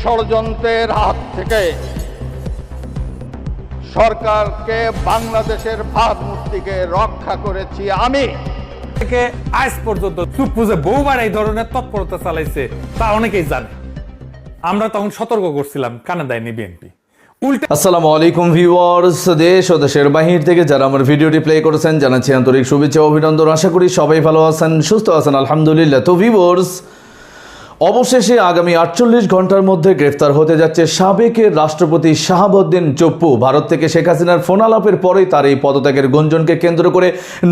ষড়যন্ত্রের হাত থেকে সরকারকে, বাংলাদেশের ভাবমূর্তিকে রক্ষা করেছি আমি। থেকে আজ পর্যন্ত চুপ্পুজে বহুবার এই ধরনের তৎপরতা চালাইছে তা অনেকেই জানে। আমরা তখন সতর্ক করছিলাম, কানে দেয়নি বিএনপি। আসসালামু আলাইকুম ভিউয়ার্স, দেশ ও দেশের বাহির থেকে যারা আমার ভিডিওটি প্লে করেছেন জানাচ্ছি আন্তরিক শুভেচ্ছা ও অভিনন্দন। আশা করি সবাই ভালো আছেন, সুস্থ আছেন, আলহামদুলিল্লাহ। তো ভিউয়ার্স, অবশেষে আগামী 48 ঘন্টার মধ্যে গ্রেফতার হতে যাচ্ছে সাবেকের রাষ্ট্রপতি শাহাবুদ্দিন চুপ্পু। ভারত থেকে শেখ হাসিনার ফোন আলাপের পরেই তার এই পদত্যাগের গুঞ্জনকে কেন্দ্র করে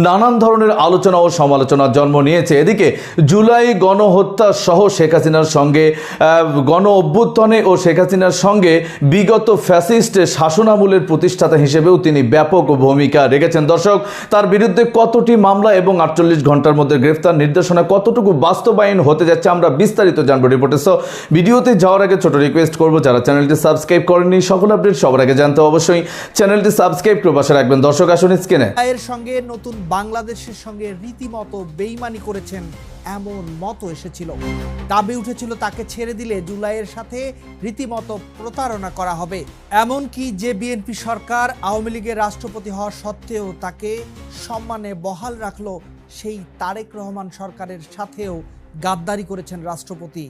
নানান ধরনের আলোচনা ও সমালোচনার জন্ম নিয়েছে। এদিকে জুলাই গণহত্যা সহ শেখ হাসিনার সঙ্গে গণ অভ্যুত্থানে ও শেখ হাসিনার সঙ্গে বিগত ফ্যাসিস্ট শাসনামলের প্রতিষ্ঠাতা হিসেবেও তিনি ব্যাপক ভূমিকা রেখেছেন। দর্শক, তার বিরুদ্ধে কতটি মামলা এবং 48 ঘন্টার মধ্যে গ্রেফতার নির্দেশনা কতটুকু বাস্তবায়ন হতে যাচ্ছে আমরা বিস্তারিত জানবো রিপোর্টে। সো ভিডিওতে যাওয়ার আগে ছোট রিকোয়েস্ট করব, যারা চ্যানেলটি সাবস্ক্রাইব করেননি সকল আপডেট সবার আগে জানতে অবশ্যই চ্যানেলটি সাবস্ক্রাইব করে পাশে রাখবেন। দর্শক আসুন স্ক্রিনে। এর সঙ্গে নতুন বাংলাদেশের সঙ্গে রীতিমতো বেইমানি করেছেন এমন মত এসেছিল। দাবি উঠেছিল তাকে ছেড়ে দিলে জুলাইয়ের সাথে রীতিমতো প্রতারণা করা হবে। এমনকি যে বিএনপি সরকার আওয়ামী লীগের রাষ্ট্রপতি হওয়া সত্ত্বেও তাকে সম্মানে বহাল রাখলো, সেই তারেক রহমান সরকারের সাথেও গাদ্দারি করেছেন রাষ্ট্রপতি,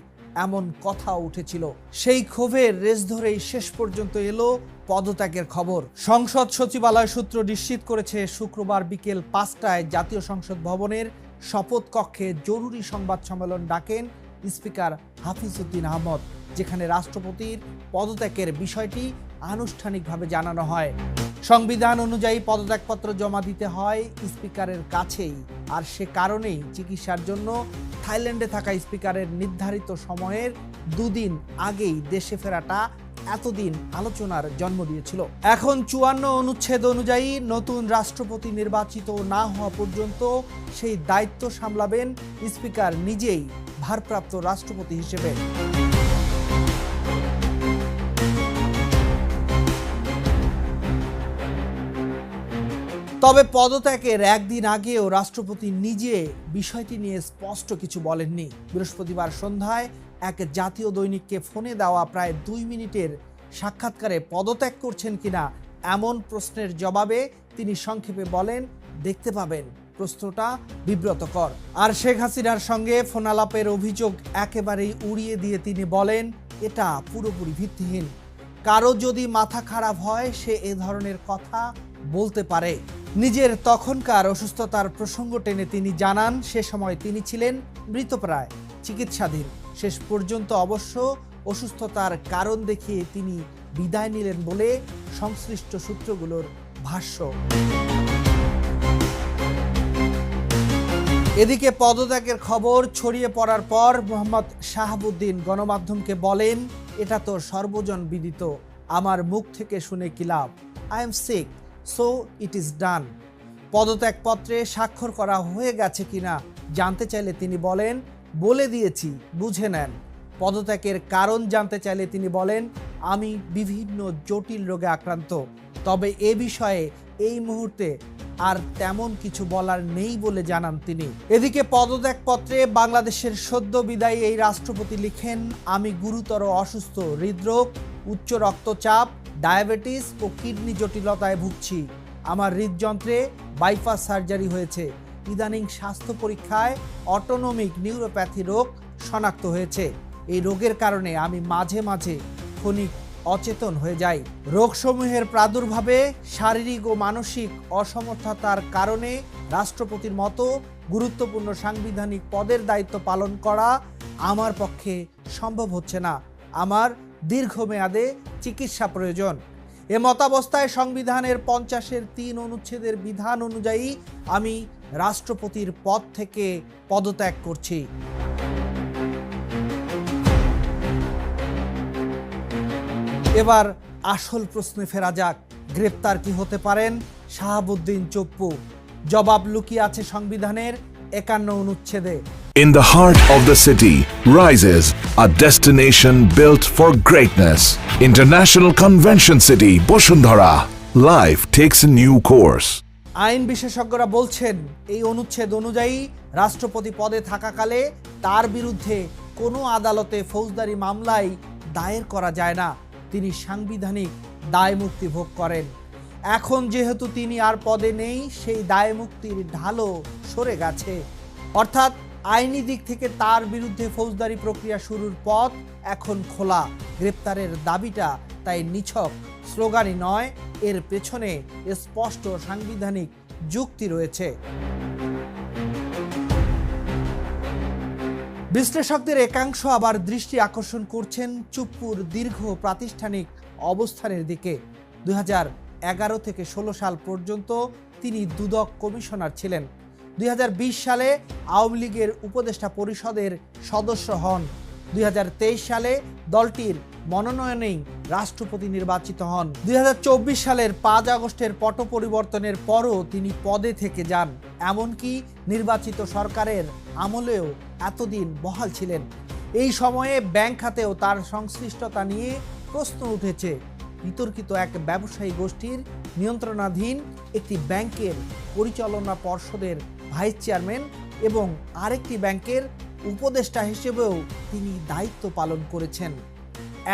এমন কথা উঠেছিল। সেই ক্ষোভের রেশ ধরেই শেষ পর্যন্ত এলো পদত্যাগের খবর। সংসদ সচিবালয় সূত্র নিশ্চিত করেছে শুক্রবার বিকেল 5টায় জাতীয় সংসদ ভবনের শপথ কক্ষে জরুরি সংবাদ সম্মেলন ডাকেন স্পিকার হাফিজ উদ্দিন আহমদ, যেখানে রাষ্ট্রপতির পদত্যাগের বিষয়টি আনুষ্ঠানিকভাবে জানানো হয়। সংবিধান অনুযায়ী পদত্যাগপত্র জমা দিতে হয় স্পিকারের কাছেই, আর সে কারণেই চিকিৎসার জন্য থাইল্যান্ডে থাকা স্পিকারের নির্ধারিত সময়ের 2 দিন আগেই দেশে ফেরাটা এতদিন আলোচনার জন্ম দিয়েছিল। এখন 54 অনুচ্ছেদ অনুযায়ী নতুন রাষ্ট্রপতি নির্বাচিত না হওয়া পর্যন্ত সেই দায়িত্ব সামলাবেন স্পিকার নিজেই ভারপ্রাপ্ত রাষ্ট্রপতি হিসেবে। তবে পদত্যাগের একদিন আগেও রাষ্ট্রপতি নিজে বিষয়টি নিয়ে স্পষ্ট কিছু বলেননি। বৃহস্পতিবার সন্ধ্যায় এক জাতীয় দৈনিককে ফোনে দেওয়া প্রায় 2 মিনিটের সাক্ষাৎকারে পদত্যাগ করছেন কিনা এমন প্রশ্নের জবাবে তিনি সংক্ষেপে বলেন, দেখতে পাবেন। প্রশ্নটা বিব্রতকর। আর শেখ হাসিনার সঙ্গে ফোনালাপের অভিযোগ একেবারেই উড়িয়ে দিয়ে তিনি বলেন, এটা পুরোপুরি ভিত্তিহীন। কারো যদি মাথা খারাপ হয় সে এ ধরনের কথা বলতে পারে। নিজের তখনকার অসুস্থতার প্রসঙ্গ টেনে তিনি জানান, সে সময় তিনি ছিলেন মৃতপ্রায়, চিকিৎসাধীন। শেষ পর্যন্ত অবশ্য অসুস্থতার কারণ দেখিয়ে তিনি বিদায় নিলেন বলে সংশ্লিষ্ট সূত্রগুলোর ভাষ্য। এদিকে পদত্যাগের খবর ছড়িয়ে পড়ার পর মোহাম্মদ শাহাবুদ্দিন গণমাধ্যমকে বলেন, এটা তো সর্বজন বিদিত, আমার মুখ থেকে শুনে কি লাভ, I am sick, so it is done. পদত্যাগপত্রে স্বাক্ষর করা হয়ে গেছে কিনা জানতে চাইলে তিনি বলেন, বলে দিয়েছি, বুঝে নেন। পদত্যাগের কারণ জানতে চাইলে তিনি বলেন, আমি বিভিন্ন জটিল রোগে আক্রান্ত, তবে এ বিষয়ে এই মুহূর্তে আর তেমন কিছু বলার নেই বলে জানান তিনি। এদিকে পদত্যাগপত্রে বাংলাদেশের সদ্য বিদায়ী এই রাষ্ট্রপতি লিখেন, আমি গুরুতর অসুস্থ, হৃদরোগ, উচ্চ রক্তচাপ, ডায়াবেটিস ও কিডনি জটিলতায় ভুগছি। আমার হৃদযন্ত্রে বাইপাস সার্জারি হয়েছে। ইদানিং স্বাস্থ্য পরীক্ষায় অটোনমিক নিউরোপ্যাথি রোগ শনাক্ত হয়েছে। এই রোগের কারণে আমি মাঝে মাঝে ক্ষণিক অচেতন হয়ে যাই। রোগসমূহের প্রাদুর্ভাবে শারীরিক ও মানসিক অসমর্থতার কারণে রাষ্ট্রপতির মতো গুরুত্বপূর্ণ সাংবিধানিক পদের দায়িত্ব পালন করা আমার পক্ষে সম্ভব হচ্ছে না। আমার দীর্ঘমেয়াদে চিকিৎসা প্রয়োজন। এ মতাবস্থায় সংবিধানের 50-এর 3 অনুচ্ছেদের বিধান অনুযায়ী আমি রাষ্ট্রপতির পদ থেকে পদত্যাগ করছি। এবার আসল প্রশ্নে ফেরা যাক, গ্রেপ্তার কি হতে পারেন শাহাবুদ্দিন চুপ্পু? জবাব লুকিয়ে আছে সংবিধানের 51 অনুচ্ছেদে। In the heart of the city rises a destination built for greatness. International Convention City, Bosundhara. Life takes a new course. আইন বিশেষজ্ঞরা বলছেন, এই অনুচ্ছেদ অনুযায়ী রাষ্ট্রপতি পদে থাকাকালে তার বিরুদ্ধে কোনো আদালতে ফৌজদারি মামলায় দায়ের করা যায় না। তিনি সাংবিধানিক দায় মুক্তি ভোগ করেন। এখন যেহেতু তিনি আর পদে নেই, সেই দায় মুক্তির ঢালও সরে গেছে। অর্থাৎ আইনি দিক থেকে তার বিরুদ্ধে ফৌজদারি প্রক্রিয়া শুরুর পথ এখন খোলা। গ্রেপ্তারের দাবিটা তাই নিছক স্লোগানই নয়, এর পেছনে স্পষ্ট সাংবিধানিক যুক্তি রয়েছে। বিশ্লেষকদের একাংশ আবার দৃষ্টি আকর্ষণ করছেন চুপ্পুর দীর্ঘ প্রাতিষ্ঠানিক অবস্থানের দিকে। 2011 থেকে 16 সাল পর্যন্ত তিনি দুদক কমিশনার ছিলেন। 2020 সালে আওয়ামী লীগের উপদেষ্টা পরিষদের সদস্য হন। 2023 সালে দলটির মনোনয়নেই রাষ্ট্রপতি নির্বাচিত হন। 2024 সালের 5 আগস্টের পট পরিবর্তনের পরও তিনি পদে থেকে যান। এমনকি নির্বাচিত সরকারের আমলেও এতদিন বহাল ছিলেন। এই সময়ে ব্যাংক খাতেও তার সংশ্লিষ্টতা নিয়ে প্রশ্ন উঠেছে। বিতর্কিত এক ব্যবসায়ী গোষ্ঠীর নিয়ন্ত্রণাধীন একটি ব্যাংকের পরিচালনা পর্ষদের ভাইস চেয়ারম্যান এবং আরেকটি ব্যাংকের উপদেষ্টা হিসেবেও তিনি দায়িত্ব পালন করেছেন।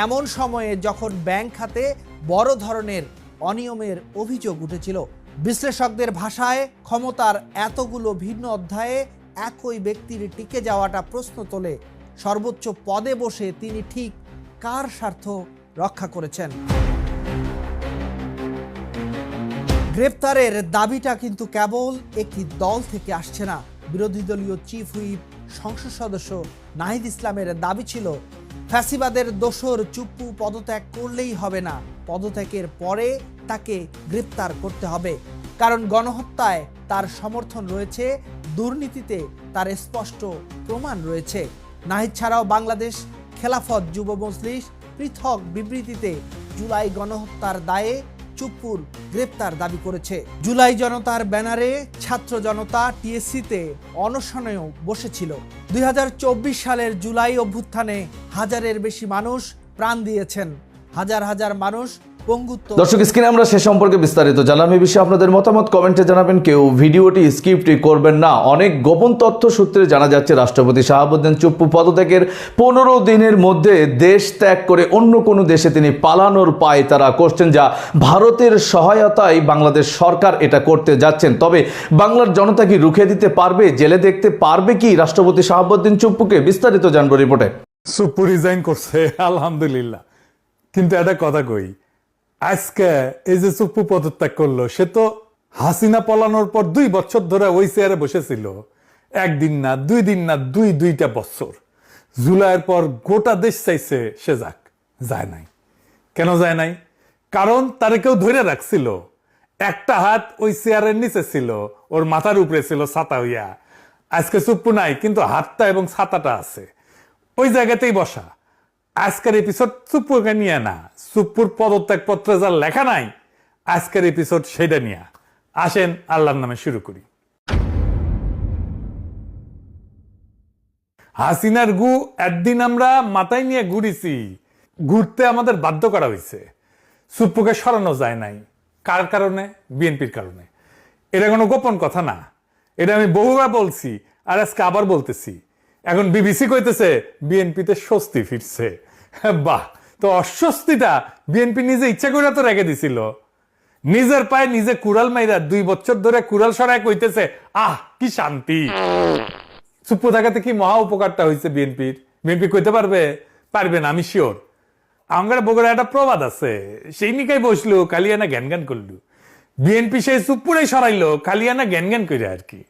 এমন সময়ে যখন ব্যাংক খাতে বড় ধরনের অনিয়মের অভিযোগ উঠেছিল, বিশ্লেষকদের ভাষায় ক্ষমতার এতগুলো ভিন্ন অধ্যায়ে একই ব্যক্তির টিকে যাওয়াটা প্রশ্ন তোলে, সর্বোচ্চ পদে বসে তিনি ঠিক কার স্বার্থ রক্ষা করেছেন। গ্রেপ্তারের দাবিটা কিন্তু কেবল একটি দল থেকে আসছে না। বিরোধী দলীয় চিফ হুইপ সংসদ সদস্য নাহিদ ইসলামের দাবি ছিল, ফ্যাসিবাদের দোসর চুপ্পু পদত্যাগ করলেই হবে না, পদত্যাগের পরে তাকে গ্রেপ্তার করতে হবে। কারণ গণহত্যায় তার সমর্থন রয়েছে, দুর্নীতিতে তার স্পষ্ট প্রমাণ রয়েছে। নাহিদ ছাড়াও বাংলাদেশ খেলাফত যুব মজলিস পৃথক বিবৃতিতে জুলাই গণহত্যার দায়ে চুপ্পুর গ্রেপ্তার দাবি করেছে। জুলাই জনতার ব্যানারে ছাত্র জনতা টিএসসিতে অনশনেও বসেছিল। 2024 সালের জুলাই অভ্যুত্থানে হাজারের বেশি মানুষ প্রাণ দিয়েছেন, হাজার হাজার মানুষ পঙ্গুত্ব। দর্শক, স্ক্রিনে আমরা সে সম্পর্কে বিস্তারিত জানলাম। এই বিষয়ে আপনাদের মতামত কমেন্টে জানাবেন। কেউ ভিডিওটি স্কিপটি করবেন না। অনেক গোপন তথ্য সূত্রে জানা যাচ্ছে রাষ্ট্রপতি শাহাবুদ্দিন চুপ্পু পদত্যাগের 15 দিনের মধ্যে দেশ ত্যাগ করে অন্য কোনো দেশে তিনি পালানোর পায় তারা করছেন, যা ভারতের সহায়তায় বাংলাদেশ সরকার এটা করতে যাচ্ছেন। তবে বাংলার জনতা কি রুখে দিতে পারবে? জেলে দেখতে পারবে কি রাষ্ট্রপতি শাহাবুদ্দিন চুপ্পুকে? বিস্তারিত জানবো রিপোর্টে। চুপ্পু রিজাইন করছে, আলহামদুলিল্লাহ। কিন্তু একটা কথা কই, আজকে এই যে চুপ্পু পদত্যাগ করলো, সে তো হাসিনা পলানোর পর 2 বছর ধরে ওই চেয়ারে বসেছিল। একদিন না, 2 দিন না, দুইটা বছর। জুলাইয়ের পর গোটা দেশ চাইছে সে যাক, যায় নাই। কেন যায় নাই? কারণ তারে কেউ ধরে রাখছিল। একটা হাত ওই চেয়ারের নিচে ছিল, ওর মাথার উপরে ছিল ছাতা হইয়া। আজকে চুপ্পু নাই, কিন্তু হাতটা এবং ছাতাটা আছে, ওই জায়গাতেই বসা। আজকের এপিসোড চুপ্পুকে নিয়ে না, চুপ্পুর পদত্যাগ পত্রে যা লেখা নাই, আজকের এপিসোড সেটা নিয়ে। আসেন আল্লাহর নামে শুরু করি। হাসিনার গু একদিন আমরা মাথায় নিয়ে ঘুরেছি, ঘুরতে আমাদের বাধ্য করা হয়েছে। চুপ্পুকে সরানো যায় নাই। কার কারণে? বিএনপির কারণে। এটা কোনো গোপন কথা না, এটা আমি বহুবার বলছি, আর আজকে আবার বলতেছি। এখন বিবিসি কইতেছে বিএনপিতে স্বস্তি ফিরছে। বাহ! তো অস্বস্তিটা বিএনপি নিজে ইচ্ছা করে তো রেখে দিছিল। নিজের পায়ে নিজে কুড়াল মাইরা 2 বছর ধরে কুড়াল সরায় কইতেছে, আহ কি শান্তি। চুপ্পু থাকাতে কি মহা উপকারটা হয়েছে বিএনপির? বিএনপি কইতে পারবে? পারবে না, আমি শিওর। আমার বগুড়া একটা প্রবাদ আছে, সেই নিকাই বসলো, কালিয়ানা জ্ঞান জ্ঞান করলো। বিএনপি সেই চুপ্পুরাই সরাইলো, কালিয়ানা জ্ঞান জ্ঞান করে আর কি।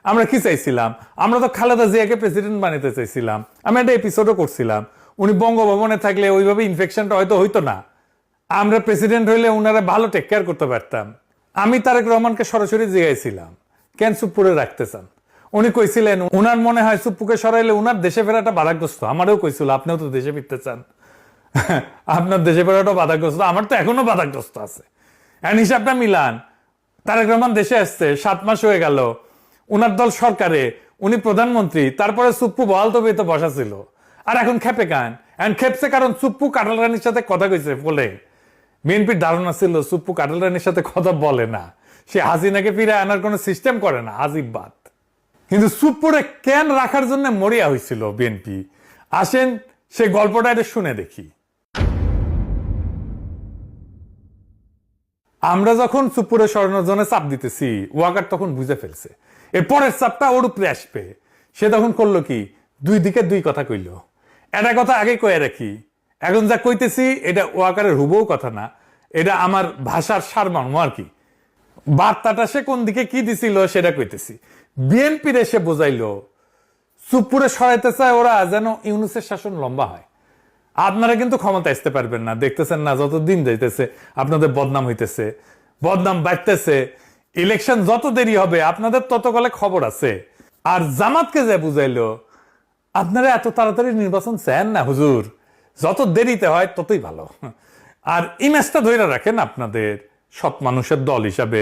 আমরা কি চাইছিলাম? আমরা তো খালেদা জিয়াকে প্রেসিডেন্ট বানাতে চাইছিলাম। আমি একটা এপিসোডও করছিলাম, উনি বঙ্গভবনে থাকলে ওইভাবে ইনফেকশনটা হয়তো হইতো না। আমরা প্রেসিডেন্ট হইলে উনারা ভালো টেক কেয়ার করতে পারতাম। আমি তারেক রহমানকে সরাসরি জিজ্ঞাসিলাম, কেন চুপ্পুরে রাখতে চান? উনি কইছিলেন উনার মনে হয় চুপ্পুকে সরাইলে উনার দেশে ফেরাটা বাধাগ্রস্ত। আমারও কইছিল, আপনিও তো দেশে ফিরতে চান, আপনার দেশে ফেরাটা বাধাগ্রস্ত। আমার তো এখনো বাধাগ্রস্ত আছে। এখন হিসাবটা মিলান, তারেক রহমান দেশে আসছে 7 মাস হয়ে গেল, উনার দল সরকারে, উনি প্রধানমন্ত্রী, তারপরে চুপ্পু বহাল তবিয়তে বসা ছিল। আর এখন খেপে কান? এখন খেপছে কারণ চুপ্পু কাটাল রানীর সাথে কথা কইছে বলে। বিএনপির ধারণা ছিল চুপ্পু কাটাল রানীর সাথে কথা বলে না, সে হাসিনাকে ফিরে আনার কোনো সিস্টেম করে না, আজিব বাত। কিন্তু চুপ্পুরে কেন রাখার জন্য মরিয়া হয়েছিল বিএনপি? আসেন সেই গল্পটা এটা শুনে দেখি। আমরা যখন সুপুরে সরানোর জন্য চাপ দিতেছি, ওয়াকার তখন বুঝে ফেলছে এর পরের চাপটা ওর উপরে আসবে। সে তখন করলো কি, দুই দিকে দুই কথা কইল। একটা কথা আগে কয়ে রাখি, এখন যা কইতেছি এটা ওয়াকারের হুবহু কথা না, এটা আমার ভাষার সারমর্ম আর কি। বার্তাটা সে কোন দিকে কি দিছিল সেটা কইতেছি। বিএনপির এসে বোঝাইলো সুপুরে সরাইতে চায় ওরা যেন ইউনূসের শাসন লম্বা হয়। আপনারা কিন্তু ক্ষমতা আসতে পারবেন না, দেখতেছেন না যত দিন যাইতেছে আপনাদের বদনাম হইতেছে, বদনাম বাড়তেছে। ইলেকশন যত দেরি হবে আপনাদের তত কলে খবর আছে। আর জামাতকে যে বুঝাইলো আপনারা এত তাড়াতাড়ি নির্বাচন চান না হুজুর, যত দেরিতে হয় ততই ভালো। আর ইমেজটা ধরে রাখেন আপনাদের সৎ মানুষের দল হিসাবে।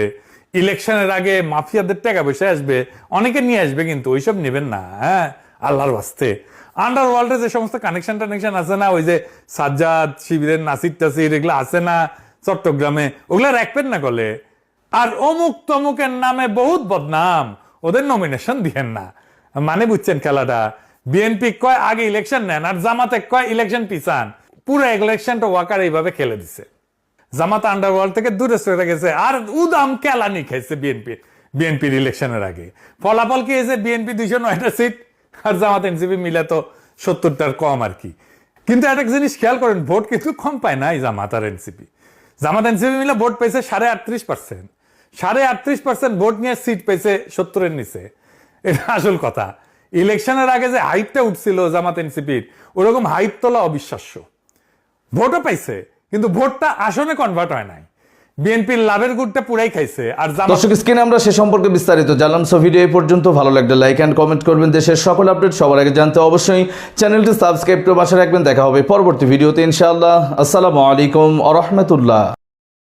ইলেকশনের আগে মাফিয়াদের টাকা পয়সা আসবে, অনেকে নিয়ে আসবে, কিন্তু ওইসব নেবেন না। হ্যাঁ, আল্লাহর বাস্তে আন্ডারওয়ার্ল্ডে যে সমস্ত কানেকশন আছে না, ওই যে সাজ্জাদ শিবিরের নাসির টাসির এগুলো আছে না চট্টগ্রামে, ওগুলা রাখবেন না গলে। আর অমুক তমুকের নামে বহুত বদনাম, ওদের নমিনেশন দিয়েন না। মানে বুঝছেন খেলাটা? বিএনপি কয় আগে ইলেকশন নেন, আর জামাতে কয় ইলেকশন পিছান। পুরো ইলেকশনটা ওয়াকার এইভাবে খেলে দিছে। জামাত আন্ডারওয়ার্ল্ড থেকে দূরে সরে গেছে, আর উদাম কেলানি খাইছে বিএনপির ইলেকশনের আগে। ফলাফল কি হয়েছে? বিএনপি 209টা সিট আর জামাত এনসিপি মিলে তো 70টার কম আর কি। কিন্তু একটা জিনিস খেয়াল করেন, ভোট কিন্তু কম পায় নাই জামাত আর এনসিপি। জামাত এনসিপি মিলে ভোট পেয়েছে 38%। 38% ভোট নিয়ে সিট পেয়েছে 70-এর নিচে। এটা আসল কথা। ইলেকশনের আগে যে হাইপটা উঠছিল জামাত এনসিপির, ওরকম হাইপ তোলা অবিশ্বাস্য। ভোটও পাইছে, কিন্তু ভোটটা আসনে কনভার্ট হয় নাই। বিএনপির লাভের গুড়টা পুরাই খাইছে। আর দর্শক, স্ক্রিনে আমরা সে সম্পর্কে বিস্তারিত জানলাম। সো ভিডিও এই পর্যন্ত। ভালো লাগলে লাইক এন্ড কমেন্ট করবেন। দেশের সকল আপডেট সবার আগে জানতে অবশ্যই চ্যানেলটি সাবস্ক্রাইব করে পাশে রাখবেন। দেখা হবে পরবর্তী ভিডিওতে ইনশাআল্লাহ। আসসালামু আলাইকুম ওয়া রাহমাতুল্লাহ।